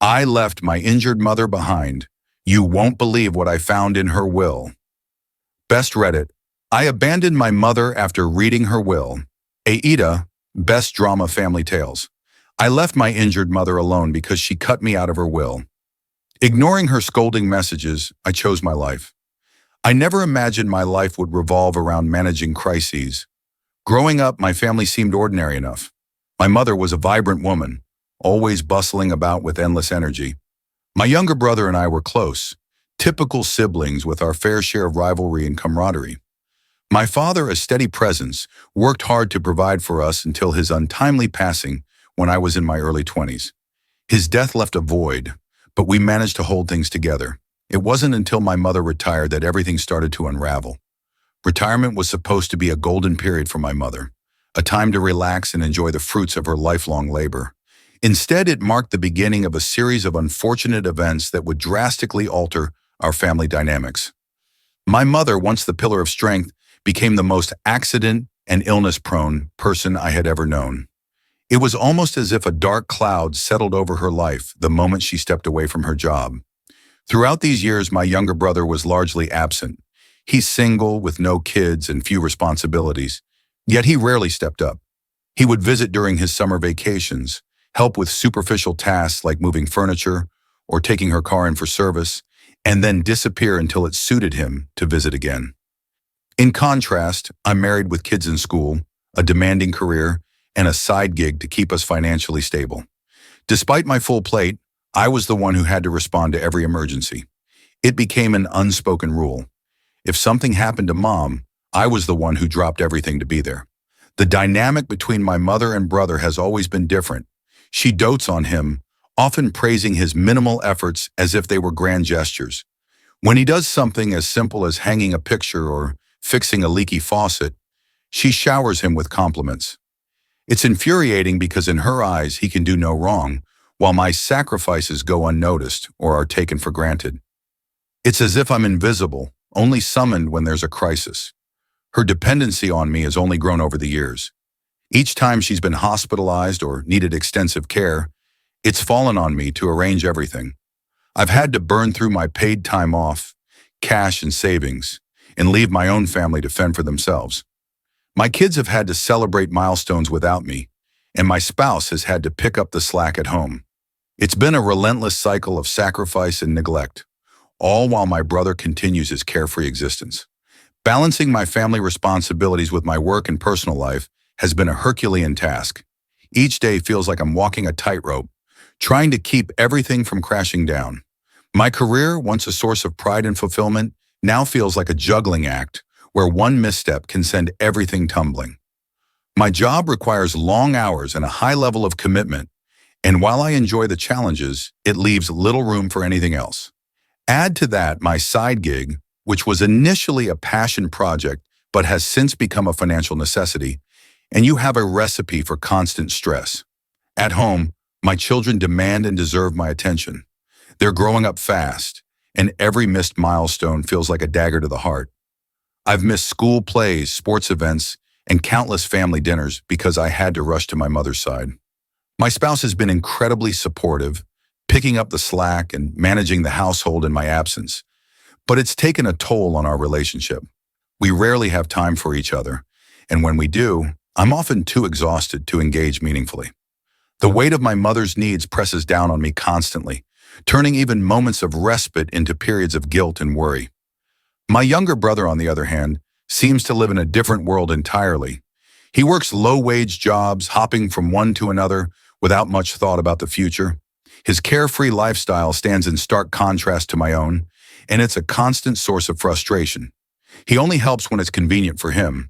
I left my injured mother behind. You won't believe what I found in her will. Best Reddit. I abandoned my mother after reading her will. Aida, best drama family tales. I left my injured mother alone because she cut me out of her will. Ignoring her scolding messages, I chose my life. I never imagined my life would revolve around managing crises. Growing up, my family seemed ordinary enough. My mother was a vibrant woman, always bustling about with endless energy. My younger brother and I were close, typical siblings with our fair share of rivalry and camaraderie. My father, a steady presence, worked hard to provide for us until his untimely passing when I was in my early 20s. His death left a void, but we managed to hold things together. It wasn't until my mother retired that everything started to unravel. Retirement was supposed to be a golden period for my mother, a time to relax and enjoy the fruits of her lifelong labor. Instead, it marked the beginning of a series of unfortunate events that would drastically alter our family dynamics. My mother, once the pillar of strength, became the most accident and illness-prone person I had ever known. It was almost as if a dark cloud settled over her life the moment she stepped away from her job. Throughout these years, my younger brother was largely absent. He's single with no kids and few responsibilities, yet he rarely stepped up. He would visit during his summer vacations, help with superficial tasks like moving furniture or taking her car in for service, and then disappear until it suited him to visit again. In contrast, I'm married with kids in school, a demanding career, and a side gig to keep us financially stable. Despite my full plate, I was the one who had to respond to every emergency. It became an unspoken rule. If something happened to Mom, I was the one who dropped everything to be there. The dynamic between my mother and brother has always been different. She dotes on him, often praising his minimal efforts as if they were grand gestures. When he does something as simple as hanging a picture or fixing a leaky faucet, she showers him with compliments. It's infuriating because in her eyes he can do no wrong, while my sacrifices go unnoticed or are taken for granted. It's as if I'm invisible, only summoned when there's a crisis. Her dependency on me has only grown over the years. Each time she's been hospitalized or needed extensive care, it's fallen on me to arrange everything. I've had to burn through my paid time off, cash and savings, and leave my own family to fend for themselves. My kids have had to celebrate milestones without me, and my spouse has had to pick up the slack at home. It's been a relentless cycle of sacrifice and neglect, all while my brother continues his carefree existence. Balancing my family responsibilities with my work and personal life has been a Herculean task. Each day feels like I'm walking a tightrope, trying to keep everything from crashing down. My career, once a source of pride and fulfillment, now feels like a juggling act where one misstep can send everything tumbling. My job requires long hours and a high level of commitment, and while I enjoy the challenges, it leaves little room for anything else. Add to that my side gig, which was initially a passion project but has since become a financial necessity, and you have a recipe for constant stress. At home, my children demand and deserve my attention. They're growing up fast, and every missed milestone feels like a dagger to the heart. I've missed school plays, sports events, and countless family dinners because I had to rush to my mother's side. My spouse has been incredibly supportive, picking up the slack and managing the household in my absence, but it's taken a toll on our relationship. We rarely have time for each other, and when we do, I'm often too exhausted to engage meaningfully. The weight of my mother's needs presses down on me constantly, turning even moments of respite into periods of guilt and worry. My younger brother, on the other hand, seems to live in a different world entirely. He works low-wage jobs, hopping from one to another without much thought about the future. His carefree lifestyle stands in stark contrast to my own, and it's a constant source of frustration. He only helps when it's convenient for him.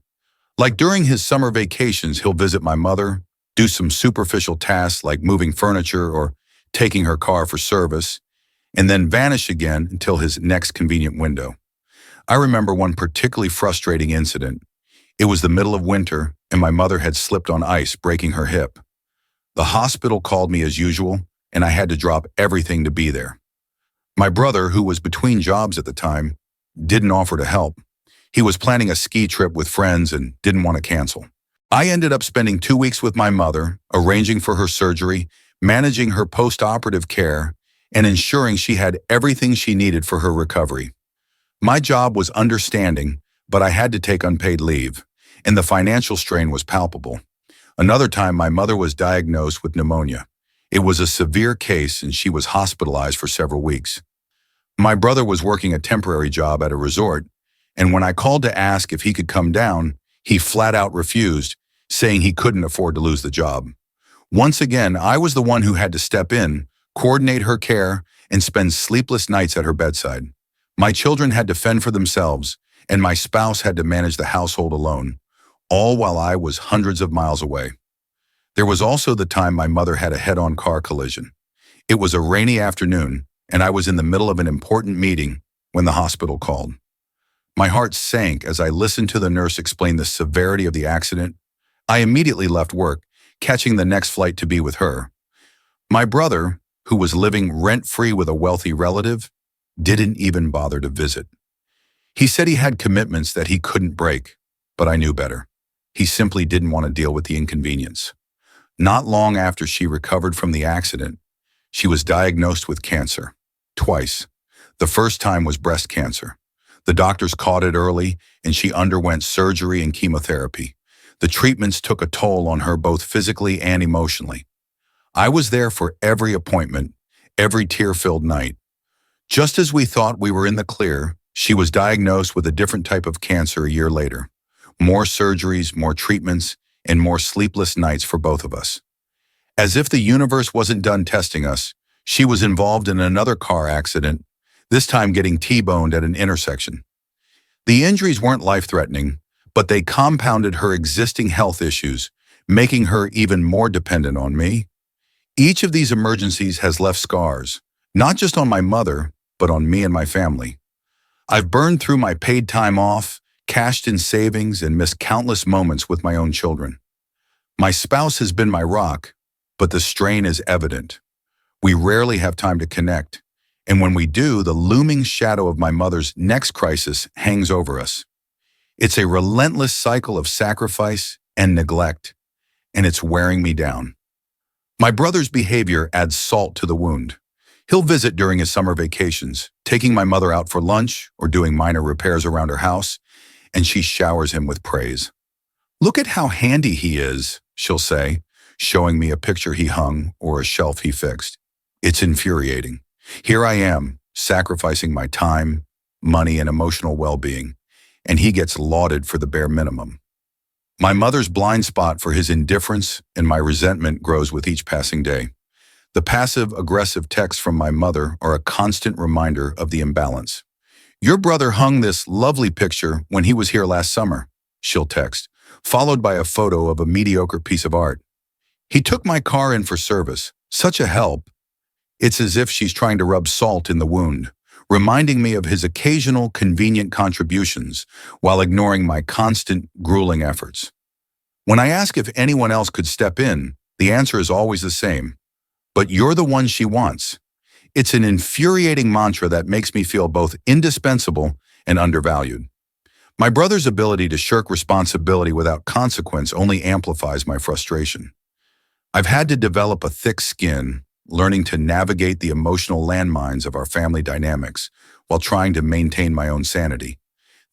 Like during his summer vacations, he'll visit my mother, do some superficial tasks like moving furniture or taking her car for service, and then vanish again until his next convenient window. I remember one particularly frustrating incident. It was the middle of winter, and my mother had slipped on ice, breaking her hip. The hospital called me as usual, and I had to drop everything to be there. My brother, who was between jobs at the time, didn't offer to help. He was planning a ski trip with friends and didn't want to cancel. I ended up spending 2 weeks with my mother, arranging for her surgery, managing her post-operative care, and ensuring she had everything she needed for her recovery. My job was understanding, but I had to take unpaid leave, and the financial strain was palpable. Another time, my mother was diagnosed with pneumonia. It was a severe case, and she was hospitalized for several weeks. My brother was working a temporary job at a resort, and when I called to ask if he could come down, he flat out refused, saying he couldn't afford to lose the job. Once again, I was the one who had to step in, coordinate her care, and spend sleepless nights at her bedside. My children had to fend for themselves, and my spouse had to manage the household alone, all while I was hundreds of miles away. There was also the time my mother had a head-on car collision. It was a rainy afternoon, and I was in the middle of an important meeting when the hospital called. My heart sank as I listened to the nurse explain the severity of the accident. I immediately left work, catching the next flight to be with her. My brother, who was living rent-free with a wealthy relative, didn't even bother to visit. He said he had commitments that he couldn't break, but I knew better. He simply didn't want to deal with the inconvenience. Not long after she recovered from the accident, she was diagnosed with cancer. Twice. The first time was breast cancer. The doctors caught it early, and she underwent surgery and chemotherapy. The treatments took a toll on her both physically and emotionally. I was there for every appointment, every tear-filled night. Just as we thought we were in the clear, she was diagnosed with a different type of cancer a year later. More surgeries, more treatments, and more sleepless nights for both of us. As if the universe wasn't done testing us, she was involved in another car accident, this time getting T-boned at an intersection. The injuries weren't life-threatening, but they compounded her existing health issues, making her even more dependent on me. Each of these emergencies has left scars, not just on my mother, but on me and my family. I've burned through my paid time off, cashed in savings, and missed countless moments with my own children. My spouse has been my rock, but the strain is evident. We rarely have time to connect, and when we do, the looming shadow of my mother's next crisis hangs over us. It's a relentless cycle of sacrifice and neglect, and it's wearing me down. My brother's behavior adds salt to the wound. He'll visit during his summer vacations, taking my mother out for lunch or doing minor repairs around her house, and she showers him with praise. "Look at how handy he is," she'll say, showing me a picture he hung or a shelf he fixed. It's infuriating. Here I am, sacrificing my time, money, and emotional well-being, and he gets lauded for the bare minimum. My mother's blind spot for his indifference and my resentment grows with each passing day. The passive-aggressive texts from my mother are a constant reminder of the imbalance. "Your brother hung this lovely picture when he was here last summer," she'll text, followed by a photo of a mediocre piece of art. "He took my car in for service. Such a help." It's as if she's trying to rub salt in the wound, reminding me of his occasional convenient contributions while ignoring my constant, grueling efforts. When I ask if anyone else could step in, the answer is always the same. "But you're the one she wants." It's an infuriating mantra that makes me feel both indispensable and undervalued. My brother's ability to shirk responsibility without consequence only amplifies my frustration. I've had to develop a thick skin, learning to navigate the emotional landmines of our family dynamics while trying to maintain my own sanity.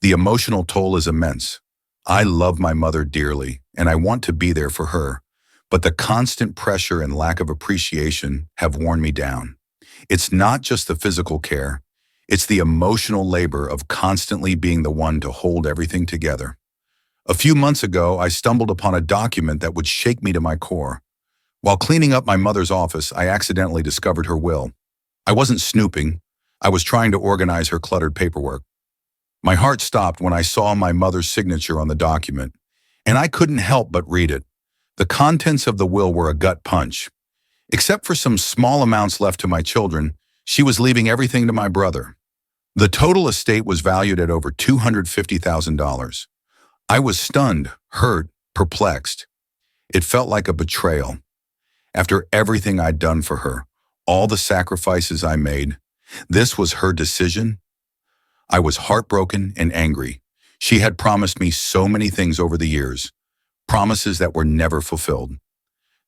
The emotional toll is immense. I love my mother dearly, and I want to be there for her, but the constant pressure and lack of appreciation have worn me down. It's not just the physical care, it's the emotional labor of constantly being the one to hold everything together. A few months ago, I stumbled upon a document that would shake me to my core. While cleaning up my mother's office, I accidentally discovered her will. I wasn't snooping, I was trying to organize her cluttered paperwork. My heart stopped when I saw my mother's signature on the document, and I couldn't help but read it. The contents of the will were a gut punch. Except for some small amounts left to my children, she was leaving everything to my brother. The total estate was valued at over $250,000. I was stunned, hurt, perplexed. It felt like a betrayal. After everything I'd done for her, all the sacrifices I made, this was her decision? I was heartbroken and angry. She had promised me so many things over the years, promises that were never fulfilled.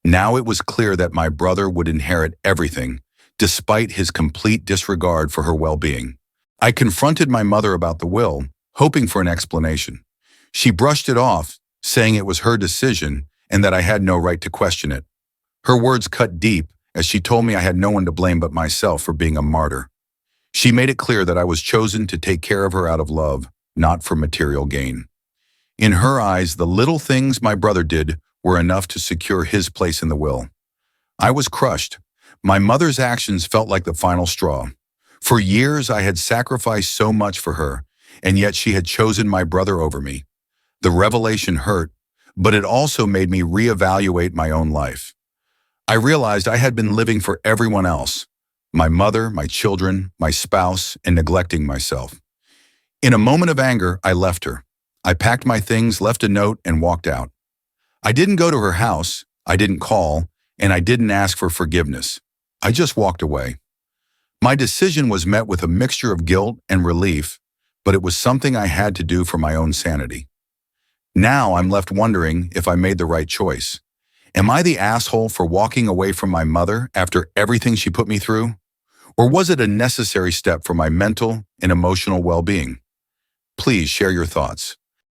Now it was clear that my brother would inherit everything, despite his complete disregard for her well-being. I confronted my mother about the will, hoping for an explanation. She brushed it off, saying it was her decision and that I had no right to question it. Her words cut deep as she told me I had no one to blame but myself for being a martyr. She made it clear that I was chosen to take care of her out of love, not for material gain. In her eyes, the little things my brother did were enough to secure his place in the will. I was crushed. My mother's actions felt like the final straw. For years, I had sacrificed so much for her, and yet she had chosen my brother over me. The revelation hurt, but it also made me reevaluate my own life. I realized I had been living for everyone else, my mother, my children, my spouse, and neglecting myself. In a moment of anger, I left her. I packed my things, left a note, and walked out. I didn't go to her house, I didn't call, and I didn't ask for forgiveness. I just walked away. My decision was met with a mixture of guilt and relief, but it was something I had to do for my own sanity. Now I'm left wondering if I made the right choice. Am I the asshole for walking away from my mother after everything she put me through? Or was it a necessary step for my mental and emotional well-being? Please share your thoughts.